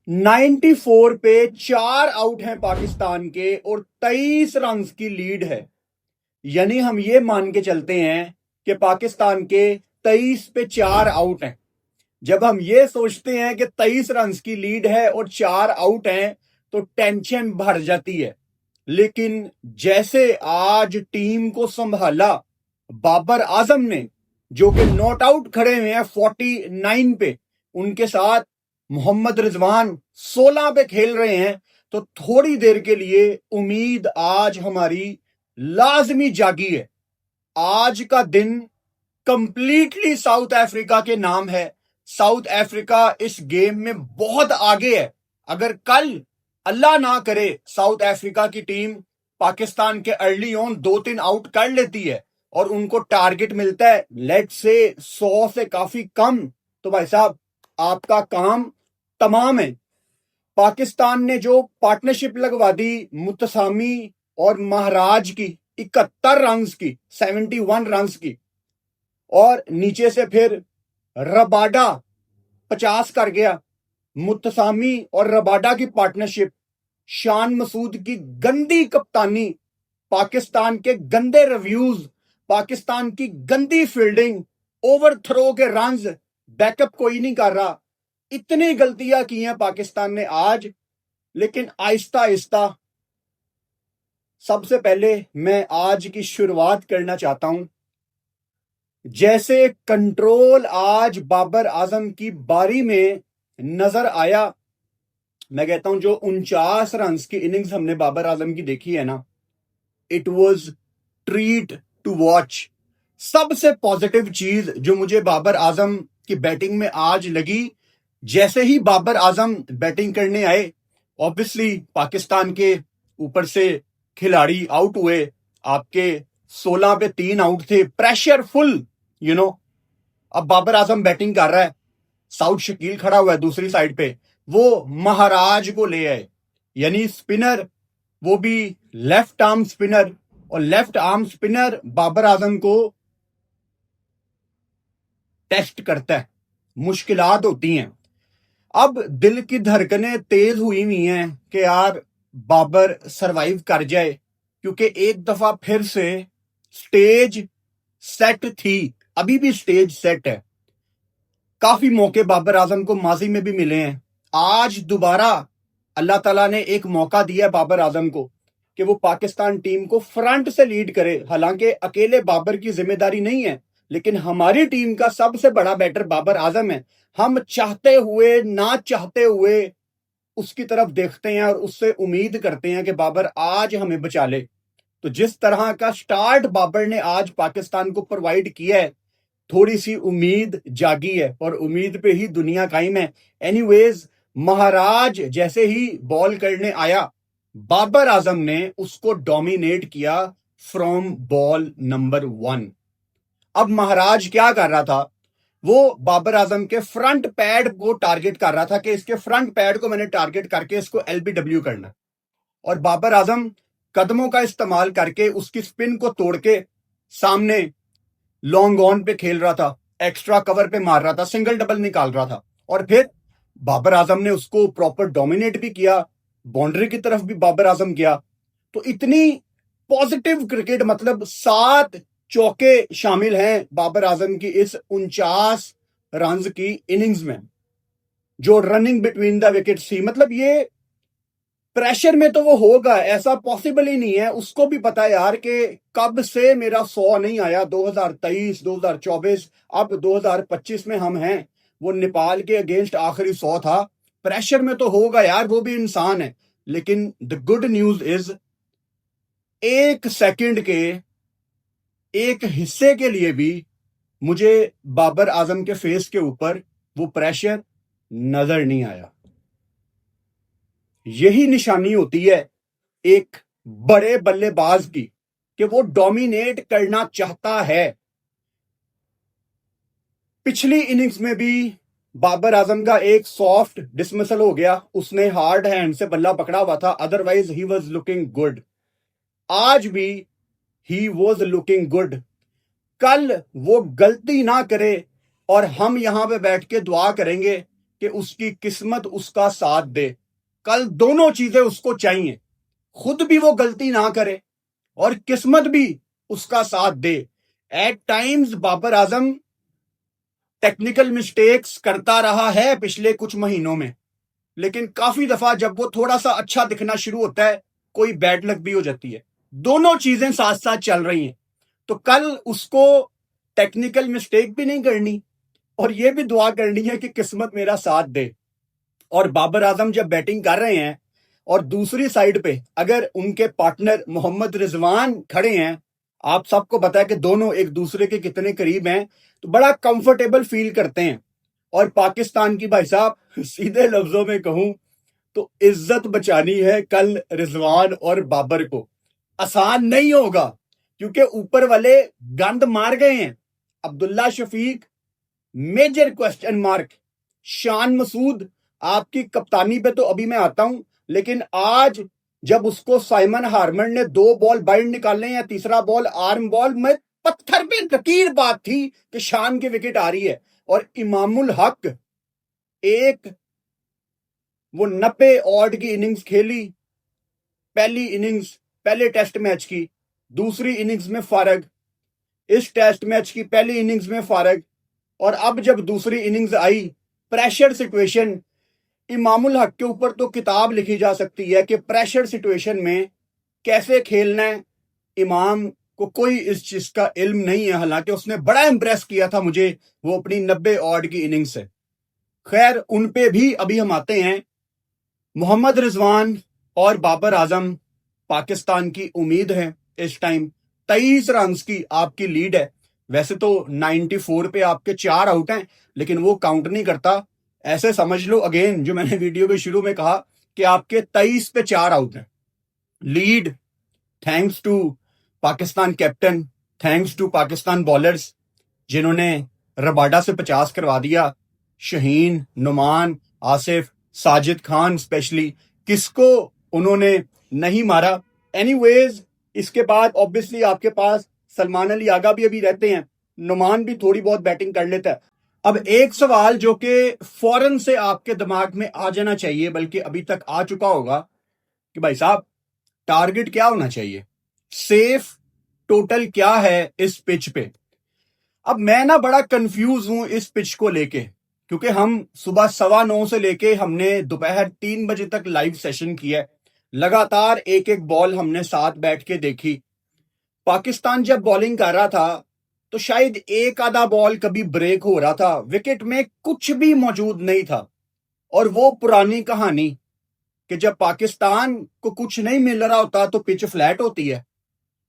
94 पे 4 आउट हैं पाकिस्तान के और 23 रन की लीड है। यानी हम ये मान के चलते हैं कि पाकिस्तान के 23 पे 4 आउट हैं। जब हम ये सोचते हैं कि 23 रन की लीड है और 4 आउट हैं तो टेंशन भर जाती है। लेकिन जैसे आज टीम को संभाला बाबर आजम ने, जो कि नॉट आउट खड़े हुए हैं 49 पे, उनके साथ मोहम्मद रिजवान 16 पे खेल रहे हैं, तो थोड़ी देर के लिए उम्मीद आज हमारी लाजमी जागी है। आज का दिन कंप्लीटली साउथ अफ्रीका के नाम है। साउथ अफ्रीका इस गेम में बहुत आगे है। अगर कल अल्लाह ना करे साउथ अफ्रीका की टीम पाकिस्तान के अर्ली ऑन 2-3 आउट कर लेती है और उनको टारगेट मिलता है लेट से 100 से काफी कम, तो भाई साहब आपका काम तमाम है। पाकिस्तान ने जो पार्टनरशिप लगवा दी मुतसामी और महाराज की 71 रन की, 71 रन की, और नीचे से फिर रबाडा 50 कर गया। मुतसामी और रबाडा की पार्टनरशिप, शान मसूद की गंदी कप्तानी, पाकिस्तान के गंदे रिव्यूज, पाकिस्तान की गंदी फील्डिंग, ओवर थ्रो के रन्स, बैकअप कोई नहीं कर रहा। इतनी गलतियां की हैं पाकिस्तान ने आज। लेकिन आहिस्ता आहिस्ता, सबसे पहले मैं आज की शुरुआत करना चाहता हूं, जैसे कंट्रोल आज बाबर आजम की बारी में नजर आया। मैं कहता हूं जो 49 रन की इनिंग्स हमने बाबर आजम की देखी है ना, it was treat to watch. सबसे पॉजिटिव चीज जो मुझे बाबर आजम की बैटिंग में आज लगी, जैसे ही बाबर आजम बैटिंग करने आए, ऑब्वियसली पाकिस्तान के ऊपर से खिलाड़ी आउट हुए। आपके 16 पे 3 आउट थे, प्रेशर फुल, अब बाबर आजम बैटिंग कर रहा है, साउथ शकील खड़ा हुआ है दूसरी साइड पे, वो महाराज को ले आए। यानी स्पिनर, वो भी लेफ्ट आर्म स्पिनर, और left arm spinner Babar Azam को टेस्ट करता है, मुश्किलात होती हैं। अब दिल की धड़कनें तेज हुई हैं कि यार बाबर सरवाइव कर जाए, क्योंकि एक दफा फिर से स्टेज सेट थी, अभी भी स्टेज सेट है। काफी मौके बाबर आजम को माजी में भी मिले हैं। आज दोबारा अल्लाह ताला ने एक मौका दिया बाबर आजम को कि वो पाकिस्तान टीम को फ्रंट से लीड करे। हालांकि अकेले बाबर की जिम्मेदारी नहीं है, लेकिन हमारी टीम का सबसे बड़ा बैटर बाबर आजम है। हम चाहते हुए ना चाहते हुए उसकी तरफ देखते हैं और उससे उम्मीद करते हैं कि बाबर आज हमें बचा ले। तो जिस तरह का स्टार्ट बाबर ने आज पाकिस्तान को प्रोवाइड किया है, थोड़ी सी उम्मीद जागी है, और उम्मीद पे ही दुनिया कायम है। एनीवेज, महाराज जैसे ही बॉल करने आया, बाबर आजम ने उसको डोमिनेट किया फ्रॉम बॉल नंबर 1। अब महाराज क्या कर रहा था, वो बाबर आजम के फ्रंट पैड को टारगेट कर रहा था कि इसके फ्रंट पैड को मैंने टारगेट करके इसको एलबीडब्ल्यू करना। और बाबर आजम कदमों का इस्तेमाल करके उसकी स्पिन को तोड़ के सामने लॉन्ग ऑन पे खेल रहा था, एक्स्ट्रा कवर पे मार रहा था, सिंगल डबल निकाल रहा था। और फिर बाबर आजम ने उसको प्रॉपर डोमिनेट भी किया, बाउंड्री की तरफ भी बाबर आजम गया। तो इतनी पॉजिटिव क्रिकेट, मतलब 7 चौके शामिल हैं बाबर आजम की इस 49 रन की इनिंग्स में, जो रनिंग बिटवीन द विकेट थी। मतलब ये प्रेशर में तो वो होगा, ऐसा पॉसिबल ही नहीं है। उसको भी पता है यार कि कब से मेरा 100 नहीं आया, 2023, 2024, अब 2025 में हम हैं। वो नेपाल के अगेंस्ट आखिरी 100 था। प्रेशर में तो होगा यार, वो भी इंसान है। लेकिन the good news is, 1 second के एक हिस्से के लिए भी मुझे बाबर आजम के फेस के ऊपर वो प्रेशर नजर नहीं आया। यही निशानी होती है एक बड़े बल्लेबाज की, कि वो डोमिनेट करना चाहता है। पिछली इनिंग्स में भी बाबर आजम का एक सॉफ्ट डिसमिसल हो गया, उसने हार्ड हैंड से बल्ला पकड़ा हुआ था, otherwise he was looking good. आज भी ही वॉज लुकिंग गुड। कल वो गलती ना करे और हम यहां पे बैठ के दुआ करेंगे कि उसकी किस्मत उसका साथ दे। कल दोनों चीजें उसको चाहिए, खुद भी वो गलती ना करे और किस्मत भी उसका साथ दे। Eight times Babar Azam technical mistakes करता रहा है पिछले कुछ महीनों में, लेकिन काफी दफा जब वो थोड़ा सा अच्छा दिखना शुरू होता है, कोई बैड लक भी हो जाती है। दोनों चीजें साथ साथ चल रही हैं, तो कल उसको टेक्निकल मिस्टेक भी नहीं करनी और ये भी दुआ करनी है कि किस्मत मेरा साथ दे। और बाबर आजम जब बैटिंग कर रहे हैं और दूसरी साइड पे अगर उनके पार्टनर मोहम्मद रिजवान खड़े हैं, आप सबको पता है कि दोनों एक दूसरे के कितने करीब हैं, तो बड़ा कंफर्टेबल फील करते हैं। और पाकिस्तान की भाई साहब सीधे लफ्जों में कहूं तो इज्जत बचानी है कल रिजवान और बाबर को। आसान नहीं होगा क्योंकि ऊपर वाले गंद मार गए हैं। Abdullah Shafique major question mark, Shan Masood आपकी कप्तानी पे तो अभी मैं आता हूं, लेकिन आज जब उसको साइमन हार्मन ने 2 बॉल बाइंड निकालने या तीसरा बॉल आर्म बॉल में पत्थर पे लकीर बात थी कि शान की विकेट आ रही है। और इमामुल हक एक वो 90 ऑड की इनिंग्स खेली, पहली इनिंग्स पहले टेस्ट मैच की, दूसरी इनिंग्स में फारग, इस टेस्ट मैच की पहली इनिंग्स में फारग, और अब जब दूसरी इनिंग्स आई प्रेशर सिचुएशन, इमामुल हक के ऊपर तो किताब लिखी जा सकती है कि प्रेशर सिचुएशन में कैसे खेलना है। इमाम को कोई इस चीज का इल्म नहीं है, हालांकि उसने बड़ा इंप्रेस किया था मुझे वो अपनी 90 ऑड की इनिंग्स से। खैर उन पे भी अभी हम आते हैं। मोहम्मद रिजवान और बाबर आजम पाकिस्तान की उम्मीद है। इस टाइम 23 रन की आपकी लीड है। वैसे तो 94 पे आपके 4 आउट हैं, लेकिन वो काउंट नहीं करता। ऐसे समझ लो अगेन जो मैंने वीडियो के शुरू में कहा कि आपके 23 पे 4 आउट हैं। Lead thanks to Pakistan captain, thanks to Pakistan bowlers जिन्होंने रबाडा से 50 करवा दिया। शहीन, नुमान, आसिफ, साजिद खान स्पेशली, किसको उन्होंने नहीं मारा। एनीवेज इसके बाद ऑब्वियसली आपके पास सलमान अली आगा भी अभी रहते हैं, नुमान भी थोड़ी बहुत बैटिंग कर लेता है। अब एक सवाल जो कि फौरन से आपके दिमाग में आ जाना चाहिए, बल्कि अभी तक आ चुका होगा, कि भाई साहब टारगेट क्या होना चाहिए, सेफ टोटल क्या है इस पिच पे। अब मैं ना बड़ा कंफ्यूज हूं इस पिच को लेके, क्योंकि हम सुबह 9:15 से लेके हमने दोपहर 3 बजे तक लाइव सेशन किया है। लगातार एक एक बॉल हमने साथ बैठ के देखी। पाकिस्तान जब बॉलिंग कर रहा था तो शायद एक आधा बॉल कभी ब्रेक हो रहा था, विकेट में कुछ भी मौजूद नहीं था। और वो पुरानी कहानी कि जब पाकिस्तान को कुछ नहीं मिल रहा होता तो पिच फ्लैट होती है,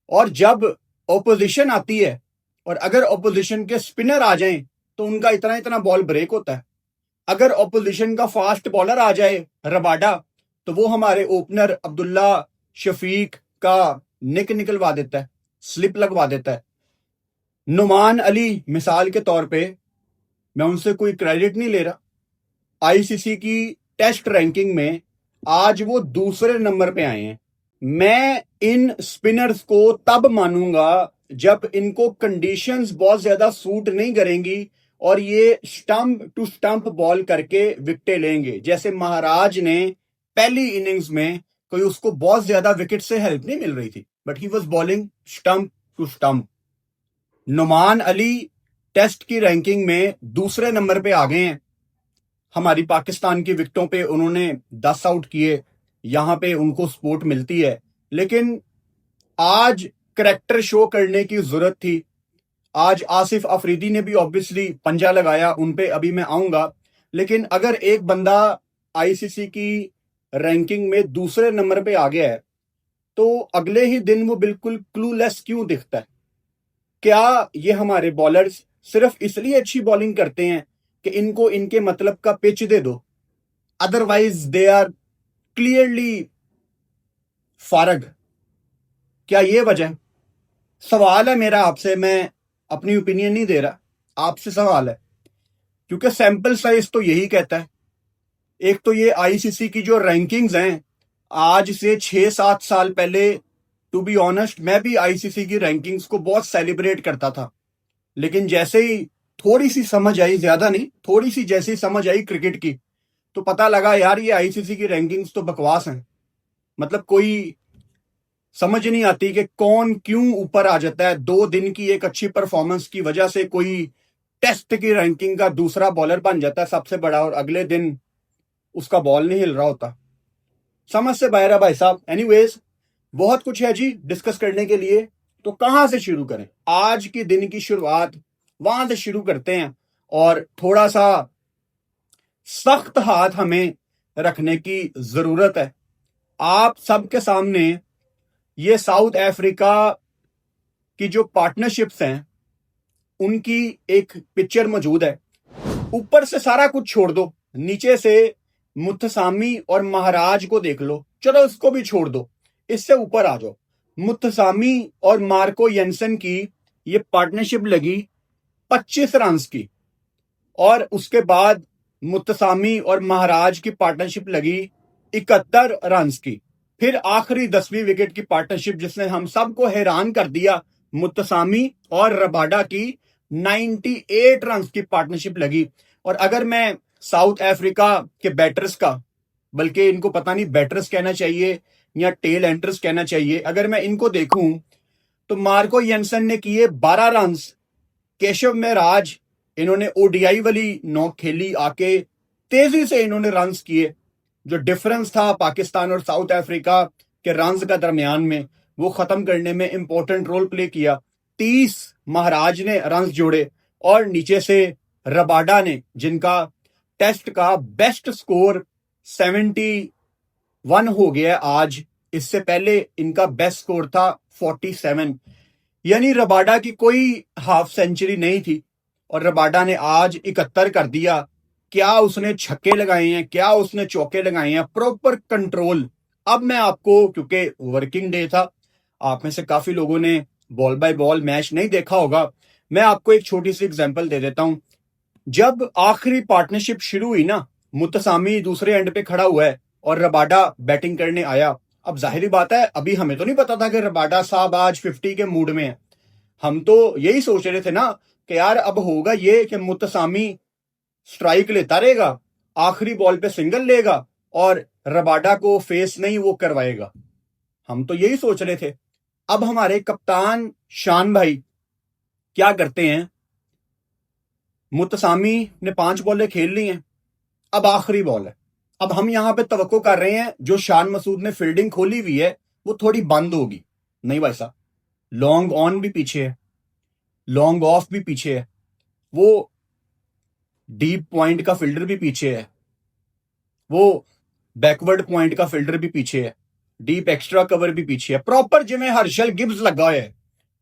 और जब ओपोजिशन आती है और अगर ओपोजिशन के स्पिनर आ जाएं तो उनका इतना इतना बॉल ब्रेक होता है। अगर ओपोजिशन का फास्ट बॉलर आ जाए रबाडा, तो वो हमारे ओपनर अब्दुल्ला शफीक का निक निकलवा देता है, स्लिप लगवा देता है। नुमान अली मिसाल के तौर पे, मैं उनसे कोई क्रेडिट नहीं ले रहा, आईसीसी की टेस्ट रैंकिंग में आज वो दूसरे नंबर पे आए हैं। मैं इन स्पिनर्स को तब मानूंगा जब इनको कंडीशंस बहुत ज्यादा सूट नहीं करेंगी और ये स्टंप टू स्टंप बॉल करके विकेटें लेंगे। जैसे महाराज ने पहली इनिंग्स में कोई उसको बहुत ज्यादा विकेट से हेल्प नहीं मिल रही थी, but he was bowling stump to stump. Noman Ali test की रैंकिंग में दूसरे नंबर पे आ गए हैं। हमारी पाकिस्तान की विकेटों पे उन्होंने 10 आउट किए, यहां पे उनको सपोर्ट मिलती है, लेकिन आज करैक्टर शो करने की जरूरत थी। आज आसिफ अफरीदी ने भी ऑब्वियसली पंजा लगाया, उन पे अभी मैं आऊंगा। लेकिन अगर एक बंदा आईसीसी की रैंकिंग में दूसरे नंबर पे आ गया है तो अगले ही दिन वो बिल्कुल क्लूलेस क्यों दिखता है? क्या ये हमारे बॉलर्स सिर्फ इसलिए अच्छी बॉलिंग करते हैं कि इनको इनके मतलब का पिच दे दो, अदरवाइज दे आर क्लियरली फारग? क्या ये वजह? सवाल है मेरा आपसे, मैं अपनी ओपिनियन नहीं दे रहा, आपसे सवाल है, क्योंकि सैंपल साइज तो यही कहता है। एक तो ये आईसीसी की जो रैंकिंग्स हैं, आज से 6-7 साल पहले टू बी ऑनेस्ट मैं भी आईसीसी की रैंकिंग्स को बहुत सेलिब्रेट करता था, लेकिन जैसे ही थोड़ी सी समझ आई, ज्यादा नहीं, थोड़ी सी जैसे ही समझ आई क्रिकेट की, तो पता लगा यार ये आईसीसी की रैंकिंग्स तो बकवास हैं। मतलब कोई समझ नहीं आती कि कौन क्यों ऊपर आ जाता है। 2 दिन की एक अच्छी परफॉर्मेंस की वजह से कोई टेस्ट की रैंकिंग का दूसरा बॉलर बन जाता है सबसे बड़ा, और अगले दिन उसका बॉल नहीं हिल रहा होता। समझ से बाहर है भाई साहब। एनीवेज, बहुत कुछ है जी डिस्कस करने के लिए, तो कहां से शुरू करें? आज के दिन की शुरुआत वहां से शुरू करते हैं, और थोड़ा सा सख्त हाथ हमें रखने की जरूरत है। आप सबके सामने ये साउथ अफ्रीका की जो पार्टनरशिप्स हैं उनकी एक पिक्चर मौजूद है। ऊपर से सारा कुछ छोड़ दो, नीचे से मुत्तसामी और महाराज को देख लो, चलो इसको भी छोड़ दो, इससे ऊपर आ जाओ। मुत्तसामी और मार्को येंसन की ये पार्टनरशिप लगी 25 रन की, और उसके बाद मुत्तसामी और महाराज की पार्टनरशिप लगी 71 रन की। फिर आखिरी 10वीं विकेट की पार्टनरशिप जिसने हम सबको हैरान कर दिया, मुत्तसामी और रबाडा की 98 रन की पार्टनरशिप लगी। और अगर मैं साउथ अफ्रीका के बैटर्स का, बल्कि इनको पता नहीं बैटर्स कहना चाहिए या टेल एंडर्स कहना चाहिए, अगर मैं इनको देखूं तो मार्को येंसन ने किए 12 रन, केशव महराज इन्होंने ओडीआई वाली नॉक खेली, आके तेजी से इन्होंने रन्स किए। जो डिफरेंस था पाकिस्तान और साउथ अफ्रीका के रन्स का दरमियान में, वो खत्म करने में इंपॉर्टेंट रोल प्ले किया। 30 महाराज ने रन्स जोड़े, और नीचे से रबाडा ने, जिनका टेस्ट का बेस्ट स्कोर 71 हो गया आज, इससे पहले इनका बेस्ट स्कोर था 47। यानी रबाडा की कोई हाफ सेंचुरी नहीं थी, और रबाडा ने आज 71 कर दिया। क्या उसने छक्के लगाए हैं, क्या उसने चौके लगाए हैं, प्रॉपर कंट्रोल। अब मैं आपको, क्योंकि वर्किंग डे था, आप में से काफी लोगों ने बॉल बाय बॉल मैच नहीं देखा होगा, मैं आपको एक छोटी सी एग्जांपल दे देता हूं। जब आखिरी पार्टनरशिप शुरू हुई ना, मुत्तसामी दूसरे एंड पे खड़ा हुआ है और रबाडा बैटिंग करने आया। अब जाहिर बात है, अभी हमें तो नहीं पता था कि रबाडा साहब आज 50 के मूड में है। हम तो यही सोच रहे थे ना कि यार अब होगा ये कि मुत्तसामी स्ट्राइक लेता रहेगा, आखिरी बॉल पे सिंगल लेगा और रबाडा को फेस नहीं वो करवाएगा। हम तो यही सोच रहे थे। अब हमारे कप्तान शान भाई क्या करते हैं, मुत्तसामी ने 5 बॉलें खेल ली हैं, अब आखिरी बॉल है। अब हम यहां पे तवक्को कर रहे हैं जो शान मसूद ने फील्डिंग खोली हुई है वो थोड़ी बंद होगी। नहीं भाई साहब, लॉन्ग ऑन भी पीछे है, लॉन्ग ऑफ भी पीछे है, वो डीप पॉइंट का फील्डर भी पीछे है, वो बैकवर्ड पॉइंट का फील्डर भी पीछे है, डीप एक्स्ट्रा कवर भी पीछे है। प्रॉपर जिम्मे हर्षल गिब्स लगा है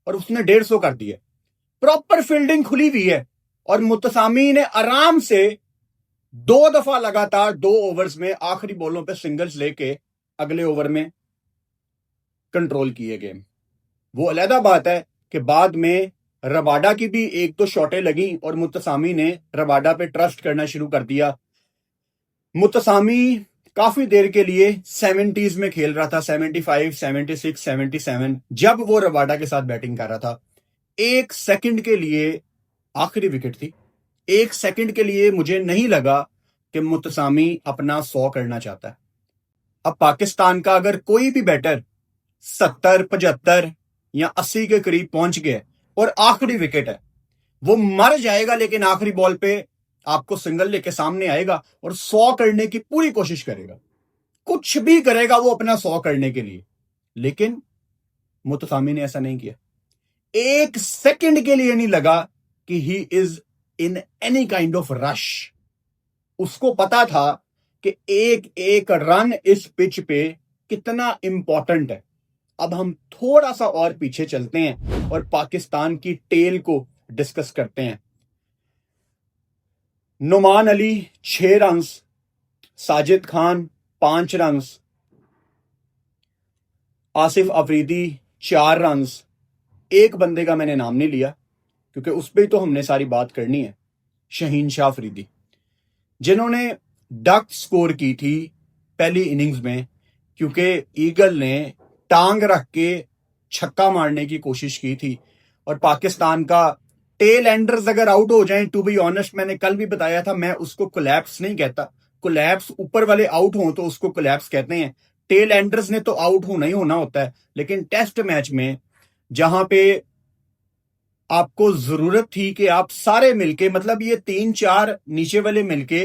और उसने 150 कर दिया। प्रॉपर फील्डिंग खुली हुई है, और मुत्तसामी ने आराम से 2 दफा लगातार 2 ओवर्स में आखिरी बॉलों पे सिंगल्स लेके अगले ओवर में कंट्रोल किए गेम। वो अलहदा बात है कि बाद में रबाडा की भी 1-2 शॉटें लगी और मुत्तसामी ने रबाडा पे ट्रस्ट करना शुरू कर दिया। मुत्तसामी काफी देर के लिए 70s में खेल रहा था, 75, 76, 77, जब वो रबाडा के साथ बैटिंग कर रहा था। 1 सेकंड के लिए, आखिरी विकेट थी, 1 सेकंड के लिए मुझे नहीं लगा कि मुत्तसामी अपना 100 करना चाहता है। अब पाकिस्तान का अगर कोई भी बैटर 70, 75 या 80 के करीब पहुंच गया और आखिरी विकेट है, वो मर जाएगा, लेकिन आखिरी बॉल पे आपको सिंगल लेके सामने आएगा और 100 करने की पूरी कोशिश करेगा, कुछ भी करेगा वो अपना 100 करने के लिए। लेकिन मुत्तसामी ने ऐसा नहीं किया। 1 सेकंड के लिए नहीं लगा कि he is in any kind of rush. उसको पता था कि एक एक रन इस पिच पे कितना इंपॉर्टेंट है। अब हम थोड़ा सा और पीछे चलते हैं और पाकिस्तान की टेल को डिस्कस करते हैं। Noman Ali 6 run, Sajid Khan 5 run, Asif Afridi 4 run. एक बंदे का मैंने नाम नहीं लिया क्योंकि उस पर तो हमने सारी बात करनी है, शहीन शाह अफरीदी, जिन्होंने डक स्कोर की थी पहली इनिंग्स में, क्योंकि ईगल ने टांग रख के छक्का मारने की कोशिश की थी। और पाकिस्तान का टेल एंडर्स अगर आउट हो जाएं, टू बी ऑनेस्ट, मैंने कल भी बताया था, मैं उसको कोलैप्स नहीं कहता, कोलैप्स ऊपर वाले आउट हों तो उसको कोलैप्स कहते हैं। टेल एंडर्स ने तो आउट होना ही होना होता है, लेकिन टेस्ट मैच में जहां पे आपको जरूरत थी कि आप सारे मिलके, मतलब ये 3-4 नीचे वाले मिलके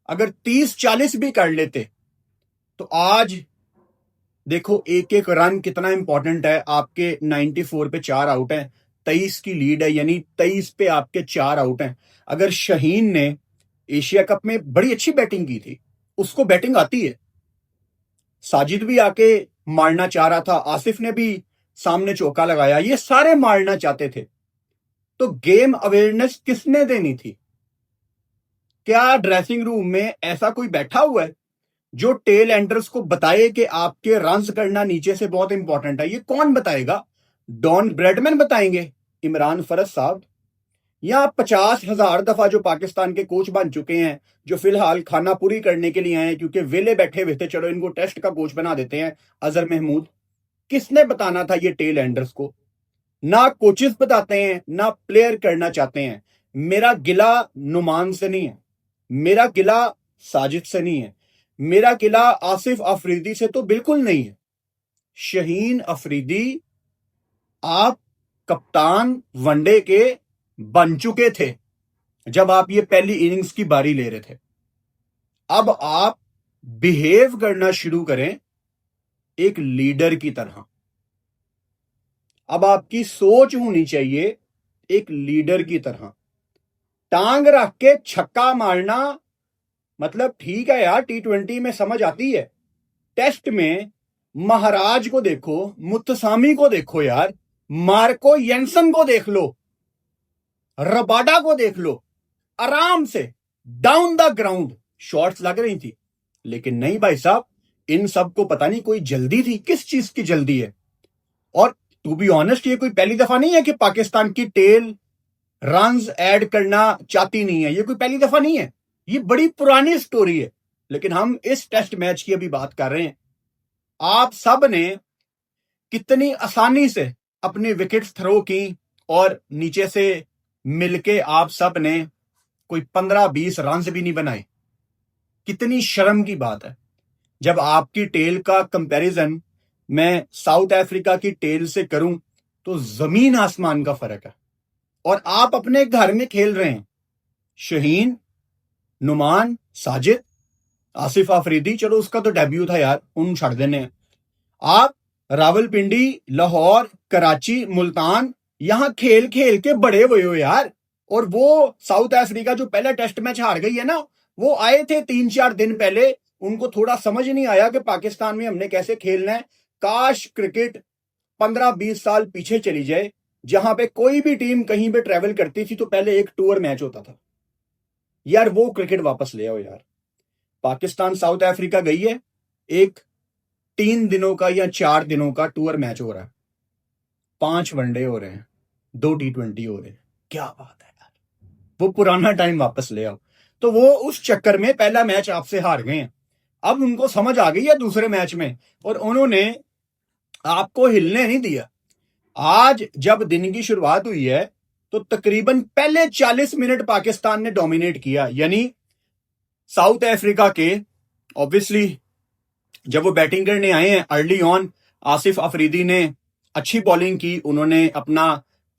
अगर 30-40 भी कर लेते, तो आज देखो एक एक रन कितना इंपॉर्टेंट है। आपके 94 पे 4 आउट हैं, 23 की लीड है, यानी 23 पे आपके 4 आउट हैं। अगर शाहीन ने एशिया कप में बड़ी अच्छी बैटिंग की थी, उसको बैटिंग आती है, साजिद भी आके मारना चाह रहा था, आसिफ ने भी सामने चौका लगाया, ये सारे मारना चाहते थे, तो गेम अवेयरनेस किसने देनी थी? क्या ड्रेसिंग रूम में ऐसा कोई बैठा हुआ है जो टेल एंडर्स को बताए कि आपके रन्स करना नीचे से बहुत इंपॉर्टेंट है? ये कौन बताएगा? डॉन ब्रेडमैन बताएंगे, इमरान फरज साहब, या 50,000 दफा जो पाकिस्तान के कोच बन चुके हैं, जो फिलहाल खाना पूरी करने के लिए आए हैं क्योंकि वेले बैठे हुए थे, चलो इनको टेस्ट का कोच बना देते हैं, अजहर महमूद। किसने बताना था ये टेल एंडर्स को? ना कोचेस बताते हैं, ना प्लेयर करना चाहते हैं। मेरा गिला नुमान से नहीं है, मेरा गिला साजिद से नहीं है, मेरा गिला आसिफ अफरीदी से तो बिल्कुल नहीं है। शाहीन अफरीदी, आप कप्तान वनडे के बन चुके थे जब आप ये पहली इनिंग्स की बारी ले रहे थे। अब आप बिहेव करना शुरू करें एक लीडर की तरह। अब आपकी सोच होनी चाहिए एक लीडर की तरह। टांग रख के छक्का मारना, मतलब ठीक है यार, T20 में समझ आती है। टेस्ट में महाराज को देखो, मुत्तसामी को देखो यार, मार्को येंसन को देख लो, रबाडा को देख लो, आराम से डाउन द ग्राउंड शॉट्स लग रही थी। लेकिन नहीं भाई साहब, इन सबको पता नहीं कोई जल्दी थी, किस चीज की जल्दी है। और टू बी ऑनेस्ट, ये कोई पहली दफा नहीं है कि पाकिस्तान की टेल रन्स ऐड करना चाहती नहीं है, ये कोई पहली दफा नहीं है, ये बड़ी पुरानी स्टोरी है। लेकिन हम इस टेस्ट मैच की अभी बात कर रहे हैं। आप सब ने कितनी आसानी से अपनी विकेट्स थ्रो की और नीचे से मिलके आप सब ने कोई 15-20 रन भी नहीं बनाए। कितनी शर्म की बात है जब आपकी टेल का कंपैरिजन मैं साउथ अफ्रीका की टेल से करूं तो जमीन आसमान का फर्क है। और आप अपने घर में खेल रहे हैं। शाहीन, नुमान, साजिद, आसिफ अफरीदी, चलो उसका तो डेब्यू था यार, उन छड़ देने हैं। आप रावलपिंडी, लाहौर, कराची, मुल्तान, यहां खेल खेल के बड़े हुए हो यार। और वो साउथ अफ्रीका जो पहला टेस्ट मैच हार गई है ना, वो आए थे 3-4 दिन पहले, उनको थोड़ा समझ नहीं आया कि पाकिस्तान में हमने कैसे खेलना है। काश क्रिकेट 15-20 साल पीछे चली जाए, जहां पे कोई भी टीम कहीं पे ट्रेवल करती थी तो पहले एक टूर मैच होता था यार। वो क्रिकेट वापस ले आओ यार। पाकिस्तान साउथ अफ्रीका गई है, एक 3 दिनों का या 4 दिनों का टूर मैच हो रहा है, 5 वनडे हो रहे हैं, 2 T20 हो रहे हैं। क्या बात है यार, वो पुराना टाइम वापस ले आओ। तो वो उस चक्कर में पहला मैच आपसे हार गए हैं। अब उनको समझ आ गई है दूसरे मैच में, और उन्होंने आपको हिलने नहीं दिया। आज जब दिन की शुरुआत हुई है तो तकरीबन पहले 40 मिनट पाकिस्तान ने डोमिनेट किया, यानी साउथ अफ्रीका के ऑब्वियसली जब वो बैटिंग करने आए हैं अर्ली ऑन, आसिफ अफरीदी ने अच्छी बॉलिंग की, उन्होंने अपना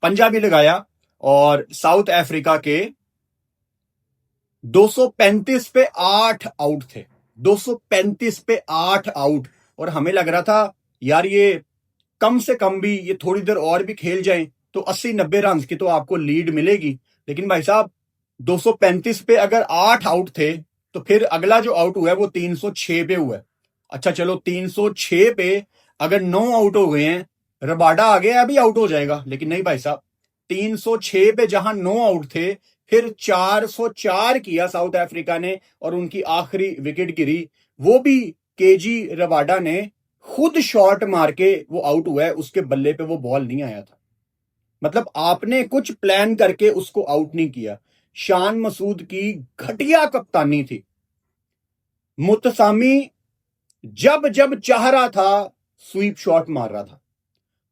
पंजा भी लगाया, और साउथ अफ्रीका के 235 पे 8 आउट थे, 235 पे 8 आउट। और हमें लग रहा था यार ये कम से कम भी ये थोड़ी देर और भी खेल जाए तो 80-90 रन की तो आपको लीड मिलेगी। लेकिन भाई साहब 235 पे अगर 8 आउट थे तो फिर अगला जो आउट हुआ है वो 306 पे हुआ है। अच्छा चलो 306 पे अगर 9 आउट हो गए हैं, रबाडा आ गया अभी आउट हो जाएगा, लेकिन नहीं भाई साहब, 306 पे जहां 9 आउट थे, फिर 404 किया साउथ अफ्रीका ने और उनकी आखिरी विकेट गिरी, वो भी केजी रबाडा ने खुद शॉट मार के वो आउट हुआ है, उसके बल्ले पे वो बॉल नहीं आया था। मतलब आपने कुछ प्लान करके उसको आउट नहीं किया। शान मसूद की घटिया कप्तानी थी। मुत्तसामी जब जब चाह रहा था स्वीप शॉट मार रहा था,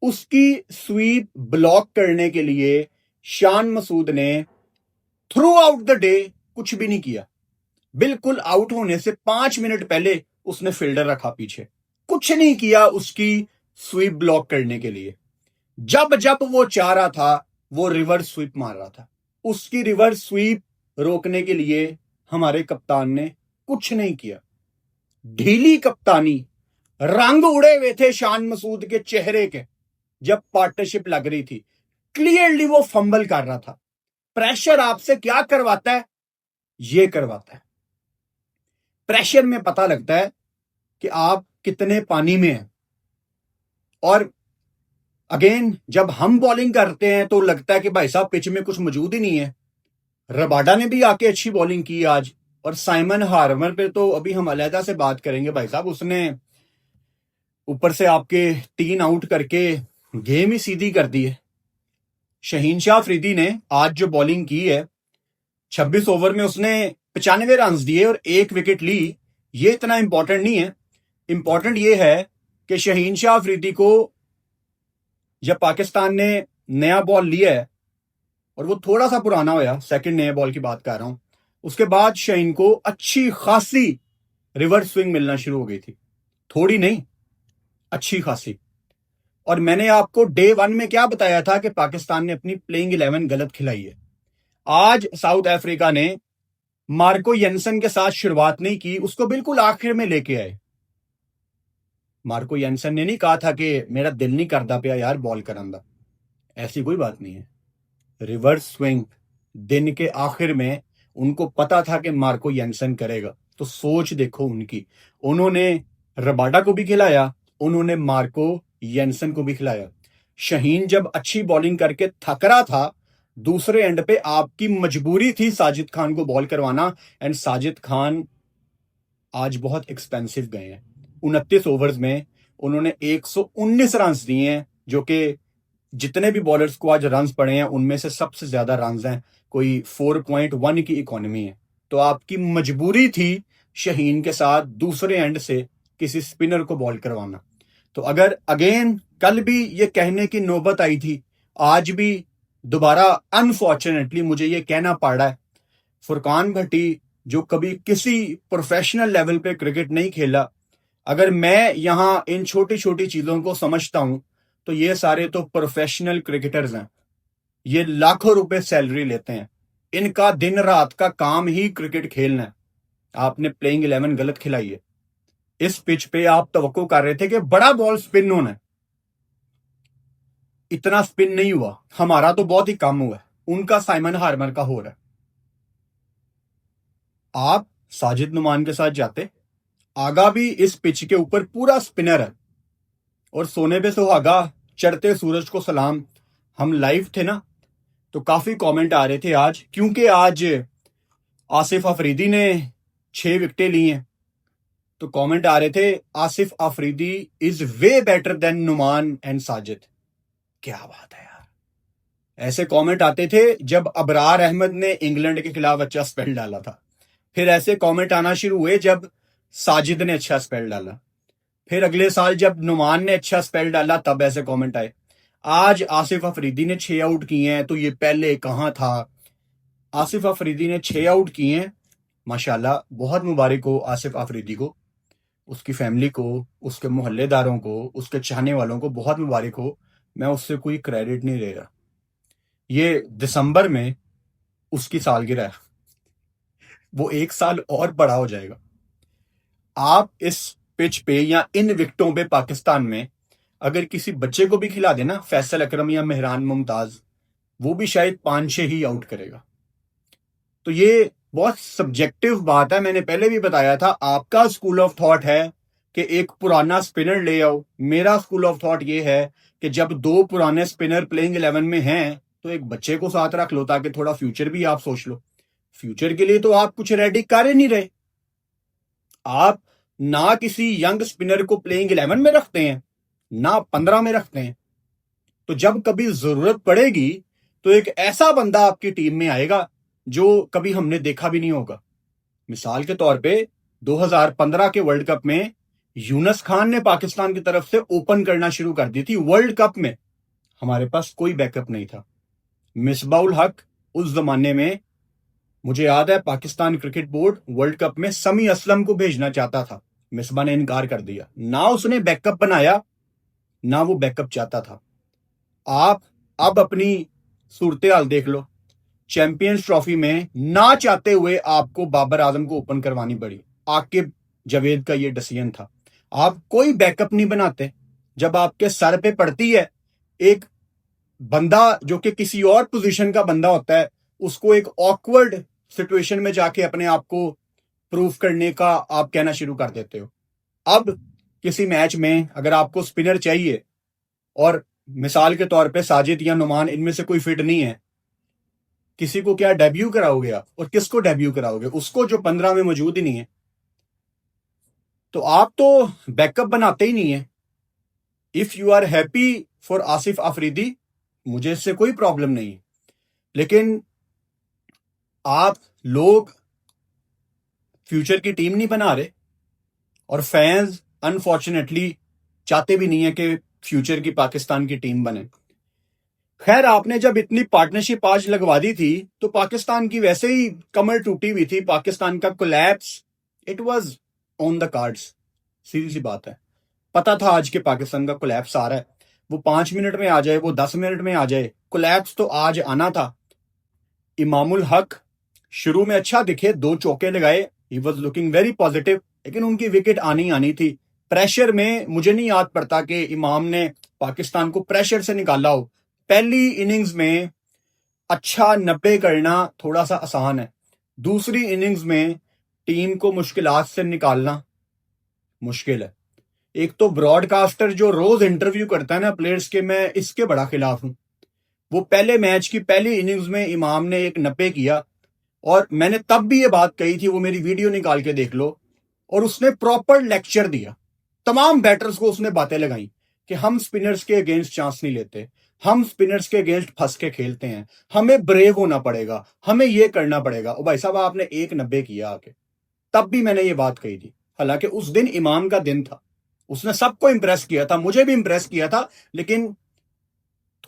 उसकी स्वीप ब्लॉक करने के लिए शान मसूद ने थ्रू आउट द डे कुछ भी नहीं किया। बिल्कुल आउट होने से 5 मिनट पहले उसने फील्डर रखा पीछे, कुछ नहीं किया उसकी स्वीप ब्लॉक करने के लिए। जब जब वो चाह रहा था वो रिवर्स स्वीप मार रहा था। उसकी रिवर्स स्वीप रोकने के लिए हमारे कप्तान ने कुछ नहीं किया। ढीली कप्तानी, रंग उड़े हुए थे शान मसूद के चेहरे के जब पार्टनरशिप लग रही थी। क्लियरली वो फंबल कर रहा था। प्रेशर आपसे क्या करवाता है? ये करवाता है। प्रेशर में पता लगता है कि आप कितने पानी में हैं। और अगेन जब हम बॉलिंग करते हैं तो लगता है कि भाई साहब पिच में कुछ मौजूद ही नहीं है। रबाडा ने भी आके अच्छी बॉलिंग की आज, और साइमन हार्मर पे तो अभी हम अलहदा से बात करेंगे भाई साहब। उसने ऊपर से आपके 3 आउट करके गेम ही सीधी कर दी है। शहीन शाह अफरीदी ने आज जो बॉलिंग की है, 26 ओवर में उसने 95 रन दिए और 1 विकेट ली। ये इतना इंपॉर्टेंट नहीं है। इंपॉर्टेंट ये है कि शहीन शाह अफरीदी को जब पाकिस्तान ने नया बॉल लिया है, और वो थोड़ा सा पुराना होया, सेकंड नए बॉल की बात कर रहा हूं, उसके बाद शहीन को अच्छी खासी रिवर्स स्विंग मिलना शुरू हो गई थी। थोड़ी नहीं, अच्छी खासी। और मैंने आपको डे 1 में क्या बताया था कि पाकिस्तान ने अपनी प्लेइंग 11 गलत खिलाई है। आज साउथ अफ्रीका ने मार्को येंसन के साथ शुरुआत नहीं की, उसको बिल्कुल आखिर में लेके आए। मार्को येंसन ने नहीं कहा था कि मेरा दिल नहीं करता पिया यार बॉल करंदा, ऐसी कोई बात नहीं है। रिवर्स स्विंग दिन के आखिर में उनको पता था कि मार्को येंसन करेगा, तो सोच देखो उनकी। उन्होंने रबाडा को भी खिलाया, उन्होंने मार्को येंसन को भी खिलाया। शहीन जब अच्छी बॉलिंग करके थक रहा था, दूसरे एंड पे आपकी मजबूरी थी साजिद खान को बॉल करवाना। एंड साजिद खान आज बहुत एक्सपेंसिव गए हैं। 29 ओवर्स में उन्होंने 119 रन दिए हैं, जो कि जितने भी बॉलर्स को आज रन्स पड़े हैं उनमें से सबसे ज्यादा रन्स हैं। कोई 4.1 की इकोनॉमी है। तो आपकी मजबूरी थी शहीन के साथ दूसरे एंड से किसी स्पिनर को बॉल करवाना। तो अगर अगेन कल भी ये कहने की नौबत आई थी, आज भी दोबारा अनफॉर्चुनेटली मुझे ये कहना पड़ रहा है, फुरकान भट्टी जो कभी किसी प्रोफेशनल लेवल पे क्रिकेट नहीं खेला, अगर मैं यहां इन छोटी छोटी चीजों को समझता हूं तो ये सारे तो प्रोफेशनल क्रिकेटर्स हैं। ये लाखों रुपए सैलरी लेते हैं, इनका दिन रात का काम ही क्रिकेट खेलना है। आपने प्लेइंग 11 गलत खिलाई है। इस पिच पे आप तवक्को कर रहे थे कि बड़ा बॉल स्पिन होना है, इतना स्पिन नहीं हुआ। हमारा तो बहुत ही कम हुआ है, उनका साइमन हार्मर का हो रहा है। आप साजिद नुमान के साथ जाते, आगा भी इस पिच के ऊपर पूरा स्पिनर है, और सोने पे सुहागा चढ़ते सूरज को सलाम। हम लाइव थे ना, तो काफी कमेंट आ रहे थे आज, क्योंकि आज आसिफ अफरीदी ने 6 विकेटें ली हैं, तो कमेंट आ रहे थे Asif Afridi is way better than Noman and Sajid. क्या बात है यार, ऐसे कमेंट आते थे जब अबरार अहमद ने इंग्लैंड के खिलाफ अच्छा स्पेल डाला था। फिर ऐसे कमेंट आना शुरू हुए जब साजिद ने अच्छा स्पेल डाला। फिर अगले साल जब नुमान ने अच्छा स्पेल डाला तब ऐसे कमेंट आए। आज आसिफ अफरीदी ने 6 आउट किए हैं, तो ये पहले कहां था? आसिफ अफरीदी ने 6 आउट किए हैं, माशाल्लाह, बहुत मुबारक हो आसिफ अफरीदी को, उसकी फैमिली को, उसके मोहल्लेदारों को, उसके चाहने वालों को बहुत मुबारक हो। मैं उससे कोई क्रेडिट नहीं ले रहा। ये दिसंबर में उसकी सालगिरह है, वो 1 साल और बड़ा हो जाएगा। आप इस पिच पे या इन विकेटों पे पाकिस्तान में अगर किसी बच्चे को भी खिला देना, फैसल अकरम या मेहरान मुमताज, वो भी शायद 5-6 ही आउट करेगा। तो ये बहुत सब्जेक्टिव बात है। मैंने पहले भी बताया था, आपका स्कूल ऑफ थॉट है कि एक पुराना स्पिनर ले आओ। मेरा स्कूल ऑफ थॉट ये है कि जब 2 पुराने स्पिनर प्लेइंग 11 में हैं तो एक बच्चे को साथ रख लो, ताकि थोड़ा फ्यूचर भी आप सोच लो। फ्यूचर के लिए तो आप कुछ रेडी कर ही नहीं रहे। आप ना किसी यंग स्पिनर को प्लेइंग 11 में रखते हैं, ना 15 में रखते हैं। तो जब कभी जरूरत पड़ेगी तो एक ऐसा बंदा आपकी टीम में आएगा जो कभी हमने देखा भी नहीं होगा। मिसाल के तौर पे 2015 के वर्ल्ड कप में यूनस खान ने पाकिस्तान की तरफ से ओपन करना शुरू कर दी थी। वर्ल्ड कप में हमारे पास कोई बैकअप नहीं था। मिसबाउल हक उस जमाने में मुझे याद है Pakistan cricket board world cup में समी असलम को भेजना चाहता था, मिसबा ने इनकार कर दिया। ना उसने बैकअप बनाया, ना वो बैकअप चाहता था। आप अब अपनी सूरत हाल देख लो। चैंपियंस ट्रॉफी में ना चाहते हुए आपको बाबर आजम को ओपन करवानी पड़ी। आकिब जावेद का ये डिसीजन था। आप कोई बैकअप नहीं बनाते। जब आपके सर पे पड़ती है एक बंदा जो कि किसी और पोजीशन का बंदा होता है, उसको एक ऑकवर्ड सिचुएशन में जाके अपने आप को प्रूव करने का आप कहना शुरू कर देते हो। अब किसी मैच में अगर आपको स्पिनर चाहिए और मिसाल के तौर पे साजिद या नुमान इनमें से कोई फिट नहीं है, किसी को क्या डेब्यू कराओगे आप? और किसको डेब्यू कराओगे? उसको जो 15 में मौजूद ही नहीं है। तो आप तो बैकअप बनाते ही नहीं है। If you are happy for Asif Afridi, मुझे इससे कोई प्रॉब्लम नहीं है, लेकिन आप लोग फ्यूचर की टीम नहीं बना रहे और फैंस अनफॉर्चुनेटली चाहते भी नहीं है कि फ्यूचर की पाकिस्तान की टीम बने। खैर, आपने जब इतनी पार्टनरशिप आज लगवा दी थी तो पाकिस्तान की वैसे ही कमर टूटी हुई थी। पाकिस्तान का collapse it was on the cards. सीधी सी बात है, पता था आज के पाकिस्तान का कोलैप्स आ रहा है। वो 5 मिनट में आ जाए, वो 10 मिनट में आ जाए, कोलैप्स तो आज आना था। इमामुल हक शुरू में अच्छा दिखे, 2 चौके लगाए, he was looking very positive, लेकिन उनकी विकेट आनी थी। प्रेशर में मुझे नहीं याद पड़ता कि इमाम ने पाकिस्तान को प्रेशर से निकाला हो। पहली इनिंग्स में अच्छा 90 करना थोड़ा सा आसान है, दूसरी इनिंग्स में टीम को मुश्किलात से निकालना मुश्किल है। एक तो ब्रॉडकास्टर जो रोज इंटरव्यू करता है ना प्लेयर्स के, मैं इसके बड़ा खिलाफ हूं। वो पहले मैच की पहली इनिंग्स में इमाम ने एक 90 किया और मैंने तब भी ये बात कही थी, वो मेरी वीडियो निकाल के देख लो, और उसने प्रॉपर लेक्चर दिया। तमाम बैटर्स को उसने बातें लगाई कि हम स्पिनर्स के अगेंस्ट चांस नहीं लेते, हम स्पिनर्स के अगेंस्ट फंस के खेलते हैं, हमें ब्रेव होना पड़ेगा, हमें ये करना पड़ेगा। ओ भाई साहब, आपने एक 90 किया आके, तब भी मैंने ये बात कही थी। हालांकि उस दिन इमाम का दिन था, उसने सबको इंप्रेस किया था, मुझे भी इंप्रेस किया था, लेकिन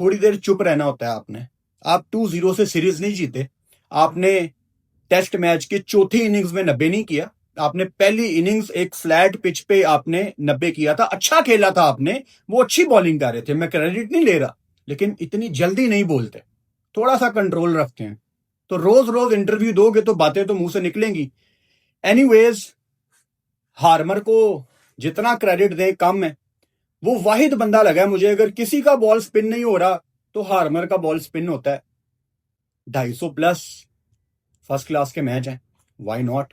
थोड़ी देर चुप रहना होता है आपने। आप 2-0 से सीरीज नहीं जीते। आपने टेस्ट मैच की चौथी इनिंग्स में 90 नहीं किया। आपने पहली इनिंग्स एक फ्लैट पिच पे आपने 90 किया था। अच्छा खेला था आपने, वो अच्छी बॉलिंग कर रहे थे, मैं क्रेडिट नहीं ले रहा, लेकिन इतनी जल्दी नहीं बोलते, थोड़ा सा कंट्रोल रखते हैं। तो रोज रोज इंटरव्यू दोगे तो बातें तो मुंह से निकलेंगी। एनीवेज, हार्मर को जितना क्रेडिट दे कम है। वो वाहिद बंदा लगा है मुझे, अगर किसी का बॉल स्पिन नहीं हो रहा तो हार्मर का बॉल स्पिन होता है। 250 प्लस फर्स्ट क्लास के मैच हैं, why not.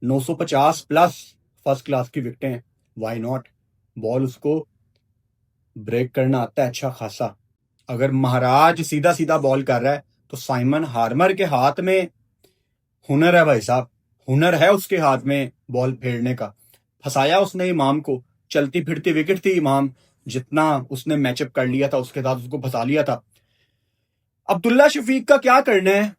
950 plus first class की विकेटें हैं, वाई नॉट। बॉल उसको ब्रेक करना आता है अच्छा खासा। अगर महाराज सीधा सीधा बॉल कर रहा है तो साइमन हार्मर के हाथ में हुनर है भाई साहब, हुनर है उसके हाथ में बॉल फेरने का। फंसाया उसने इमाम को, चलती फिरती विकेट थी इमाम, जितना उसने मैचअप कर लिया था उसके साथ उसको फंसा लिया था। अब्दुल्ला शफीक का क्या करना है?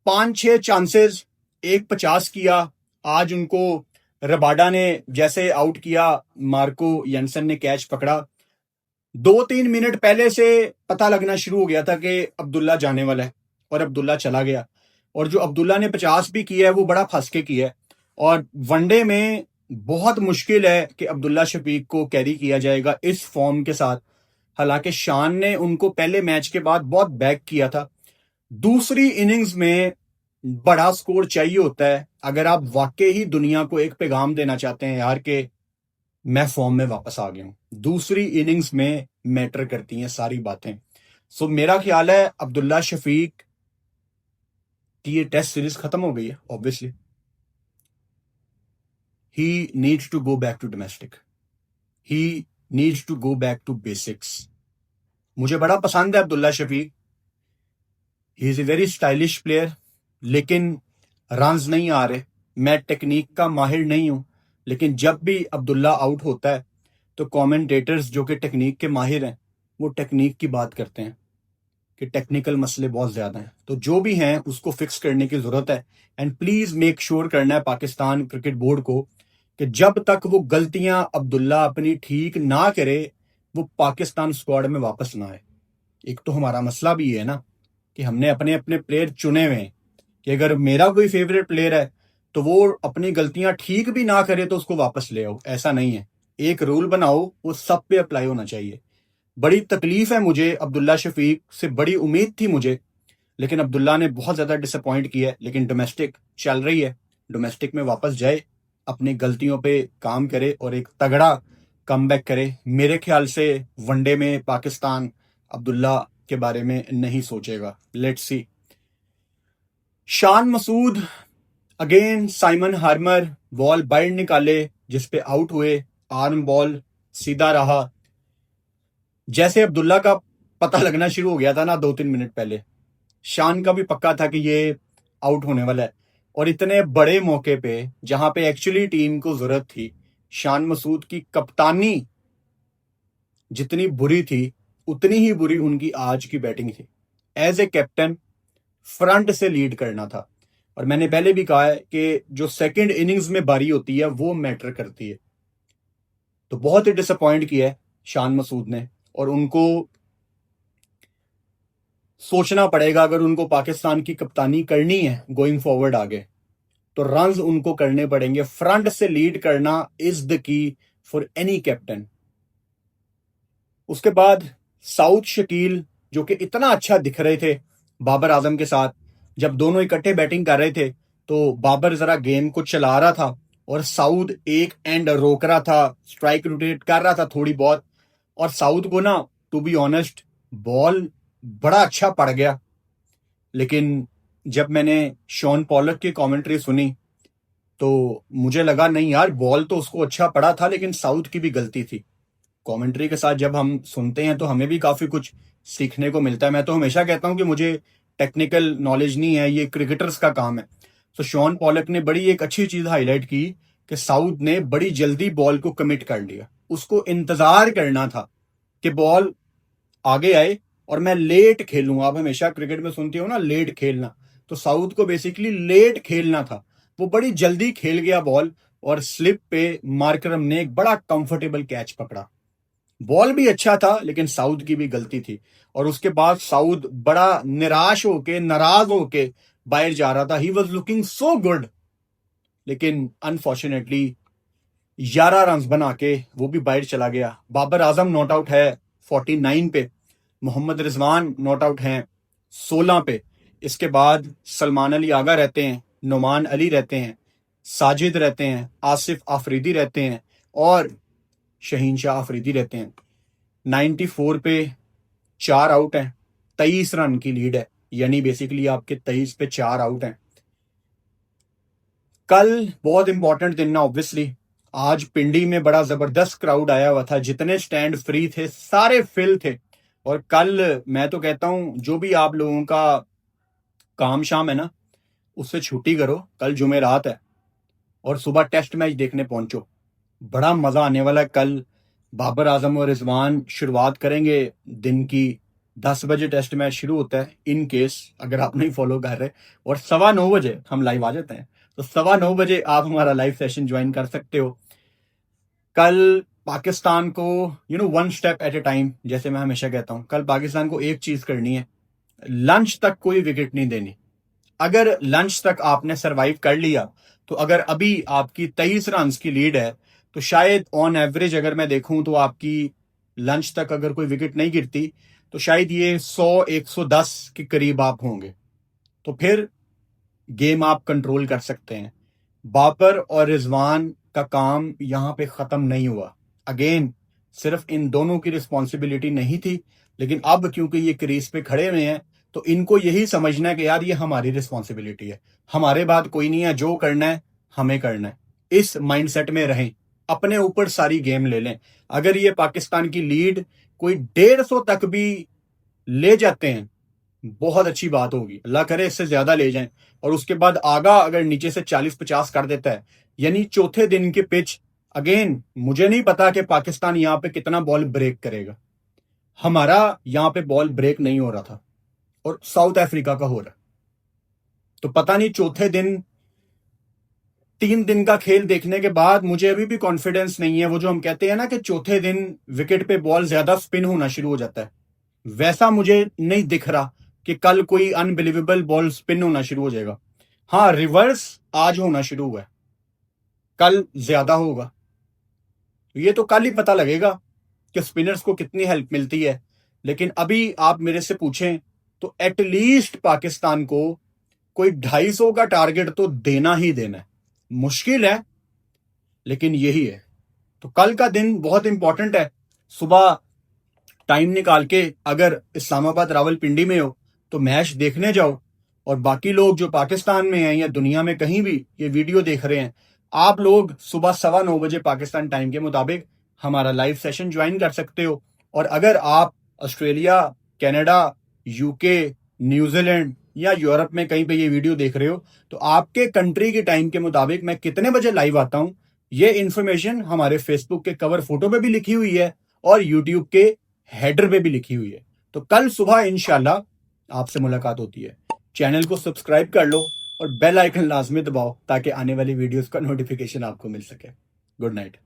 5-6 चांसेस, एक 50 किया। आज उनको रबाडा ने जैसे आउट किया, मार्को येंसन ने कैच पकड़ा। 2-3 मिनट पहले से पता लगना शुरू हो गया था कि अब्दुल्ला जाने वाला है, और अब्दुल्ला चला गया। और जो अब्दुल्ला ने 50 भी किया है वो बड़ा फंस के किया है। और वनडे में बहुत मुश्किल है कि अब्दुल्ला शफीक को कैरी किया जाएगा इस फॉर्म के साथ। हालांकि शान ने उनको पहले मैच के बाद बहुत बैक किया था। दूसरी इनिंग्स में बड़ा स्कोर चाहिए होता है अगर आप वाकई ही दुनिया को एक पैगाम देना चाहते हैं यार कि मैं फॉर्म में वापस आ गया हूं। दूसरी इनिंग्स में मैटर करती हैं सारी बातें। सो मेरा ख्याल है अब्दुल्ला शफीक की ये टेस्ट सीरीज खत्म हो गई है। Obviously he needs to go back to domestic, he needs to go back to basics. मुझे बड़ा पसंद है Abdullah Shafique, he is a very stylish player, लेकिन रन्स नहीं आ रहे। मैं टेक्निक का माहिर नहीं हूं, लेकिन जब भी अब्दुल्ला आउट होता है तो कमेंटेटर्स जो कि टेक्निक के माहिर हैं वो टेक्निक की बात करते हैं कि टेक्निकल मसले बहुत ज्यादा हैं। तो जो भी हैं उसको फिक्स करने की जरूरत है। एंड प्लीज मेक श्योर करना है पाकिस्तान क्रिकेट बोर्ड को कि जब तक वो गलतियां अब्दुल्ला अपनी ठीक ना करे वो पाकिस्तान स्क्वाड में वापस ना आए। एक तो हमारा मसला भी है ना कि हमने अपने अपने प्लेयर चुने हुए हैं, कि अगर मेरा कोई फेवरेट प्लेयर है तो वो अपनी गलतियां ठीक भी ना करे तो उसको वापस ले आओ। ऐसा नहीं है, एक रूल बनाओ, वो सब पे अप्लाई होना चाहिए। बड़ी तकलीफ है मुझे, अब्दुल्ला शफीक से बड़ी उम्मीद थी मुझे, लेकिन अब्दुल्ला ने बहुत ज्यादा डिसअपॉइंट किया है। लेकिन डोमेस्टिक चल रही है, डोमेस्टिक में वापस जाए, अपनी गलतियों पे काम करे और एक तगड़ा कमबैक करे। मेरे ख्याल से वनडे में पाकिस्तान अब्दुल्ला के बारे में नहीं सोचेगा। Let's see. Shan Masood again, Simon Harmer ball bite निकाले जिस पे आउट हुए, आर्म बॉल सीधा रहा। जैसे अब्दुल्ला का पता लगना शुरू हो गया था ना 2-3 मिनट पहले, शान का भी पक्का था कि ये आउट होने वाला है। और इतने बड़े मौके पे जहां पे एक्चुअली टीम को जरूरत थी, शान मसूद की कप्तानी जितनी बुरी थी उतनी ही बुरी उनकी आज की बैटिंग थी। एज ए कैप्टन फ्रंट से लीड करना था। और मैंने पहले भी कहा है कि जो सेकंड इनिंग्स में बारी होती है वो मैटर करती है। तो बहुत ही डिसअपॉइंट किया है शान मसूद ने, और उनको सोचना पड़ेगा अगर उनको पाकिस्तान की कप्तानी करनी है गोइंग फॉरवर्ड आगे, तो रन्स उनको करने पड़ेंगे। फ्रंट से लीड करना is the key for any captain. उसके बाद साउथ शकील जो कि इतना अच्छा दिख रहे थे बाबर आजम के साथ, जब दोनों इकट्ठे बैटिंग कर रहे थे तो बाबर जरा गेम को चला रहा था और साउथ एक एंड रोक रहा था, स्ट्राइक रोटेट कर रहा था थोड़ी बहुत। और साउथ को ना, टू बी ऑनेस्ट, बॉल बड़ा अच्छा पड़ गया। लेकिन जब मैंने शॉन पॉलक की कमेंट्री सुनी तो मुझे लगा नहीं यार, बॉल तो उसको अच्छा पड़ा था लेकिन साउथ की भी गलती थी। कमेंट्री के साथ जब हम सुनते हैं तो हमें भी काफी कुछ सीखने को मिलता है। मैं तो हमेशा कहता हूं कि मुझे टेक्निकल नॉलेज नहीं है, ये क्रिकेटर्स का काम है। तो शॉन पॉलक ने बड़ी एक अच्छी चीज हाईलाइट की कि साउथ ने बड़ी जल्दी बॉल को कमिट कर लिया। उसको इंतजार करना था कि बॉल आगे आए और मैं लेट खेलूं। आप हमेशा क्रिकेट में सुनते हो ना, लेट खेलना, तो साउथ को बेसिकली लेट खेलना था। वो बड़ी जल्दी खेल गया बॉल और स्लिप पे मार्करम ने एक बड़ा कंफर्टेबल कैच पकड़ा। बॉल भी अच्छा था लेकिन साउथ की भी गलती थी। और उसके बाद साउथ बड़ा निराश होके, नाराज होके बाहर जा रहा था। He was looking so good, लेकिन अनफॉर्चुनेटली 11 रन बना के वो भी बाहर चला गया। बाबर आजम नॉट आउट है 49 पे, मोहम्मद रिजवान नॉट आउट हैं 16 पे। इसके बाद सलमान अली आगा रहते हैं, नुमान अली रहते हैं, साजिद रहते हैं, आसिफ आफरीदी रहते हैं और शहीन शाह आफरीदी रहते हैं। 94 पे 4 आउट हैं, 23 रन की लीड है, यानी बेसिकली आपके 23 पे 4 आउट हैं। कल बहुत इंपॉर्टेंट दिन ना, ऑब्वियसली आज पिंडी में बड़ा जबरदस्त क्राउड आया हुआ था। जितने स्टैंड फ्री थे सारे फिल थे। और कल मैं तो कहता हूं जो भी आप लोगों का काम शाम है ना, उससे छुट्टी करो। कल जुमेरात है और सुबह टेस्ट मैच देखने पहुंचो, बड़ा मजा आने वाला है। कल बाबर आजम और रिजवान शुरुआत करेंगे दिन की। 10 बजे टेस्ट मैच शुरू होता है, इन केस अगर आप नहीं फॉलो कर रहे। और 9:15 हम लाइव आ जाते हैं, तो 9:15 आप हमारा लाइव सेशन ज्वाइन कर सकते हो। कल पाकिस्तान को one step at A time, जैसे मैं हमेशा कहता हूं, कल पाकिस्तान को एक चीज करनी है, लंच तक कोई विकेट नहीं देनी। अगर लंच तक आपने सरवाइव कर लिया तो अगर अभी आपकी 23 रन की लीड है तो शायद ऑन एवरेज अगर मैं देखूं तो आपकी लंच तक अगर कोई विकेट नहीं गिरती तो शायद ये 100-110 के करीब आप होंगे। तो फिर गेम आप कंट्रोल कर सकते हैं। बाबर और रिजवान का काम यहां पे खत्म नहीं हुआ। अगेन सिर्फ इन दोनों की रिस्पॉन्सिबिलिटी नहीं थी, लेकिन अब क्योंकि ये क्रीज पे खड़े हुए हैं तो इनको यही समझना है कि यार ये हमारी रिस्पॉन्सिबिलिटी है, हमारे बाद कोई नहीं है, जो करना है हमें करना है। इस माइंडसेट में रहें, अपने ऊपर सारी गेम ले लें। अगर ये पाकिस्तान की लीड कोई 150 तक भी ले जाते हैं, बहुत अच्छी बात होगी, अल्लाह करे इससे ज्यादा ले जाएं। और उसके बाद आगा अगर नीचे से 40-50 कर देता है, यानी चौथे दिन की पिच, अगेन मुझे नहीं पता कि पाकिस्तान यहां पे कितना बॉल ब्रेक करेगा। हमारा यहां पे बॉल ब्रेक नहीं हो रहा था और साउथ अफ्रीका का हो रहा। तो पता नहीं चौथे दिन, 3 दिन का खेल देखने के बाद मुझे अभी भी कॉन्फिडेंस नहीं है। वो जो हम कहते हैं ना कि चौथे दिन विकेट पे बॉल ज्यादा स्पिन होना शुरू हो जाता है, वैसा मुझे नहीं दिख रहा कि कल कोई अनबिलीवेबल बॉल स्पिन होना शुरू हो जाएगा। हाँ, रिवर्स आज होना शुरू हुआ है, कल ज्यादा होगा। ये तो कल ही पता लगेगा कि स्पिनर्स को कितनी हेल्प मिलती है। लेकिन अभी आप मेरे से पूछें तो एटलीस्ट पाकिस्तान को कोई 250 का टारगेट तो देना ही देना है। मुश्किल है, लेकिन यही है। तो कल का दिन बहुत इंपॉर्टेंट है। सुबह टाइम निकाल के अगर इस्लामाबाद रावलपिंडी में हो तो मैच देखने जाओ, और बाकी लोग जो पाकिस्तान में हैं या दुनिया में कहीं भी ये वीडियो देख रहे हैं, आप लोग सुबह 9:15 पाकिस्तान टाइम के मुताबिक हमारा लाइव सेशन ज्वाइन कर सकते हो। और अगर आप ऑस्ट्रेलिया, कनाडा, यूके, न्यूजीलैंड या यूरोप में कहीं पे ये वीडियो देख रहे हो, तो आपके कंट्री के टाइम के मुताबिक मैं कितने बजे लाइव आता हूं, ये इंफॉर्मेशन हमारे फेसबुक के कवर फोटो पे भी लिखी हुई है और यूट्यूब के हेडर पे भी लिखी हुई है। तो कल सुबह इंशाल्लाह आपसे मुलाकात होती है। चैनल को सब्सक्राइब कर लो और बेल आइकन लाजमी दबाओ ताकि आने वाली वीडियोस का नोटिफिकेशन आपको मिल सके। Good night.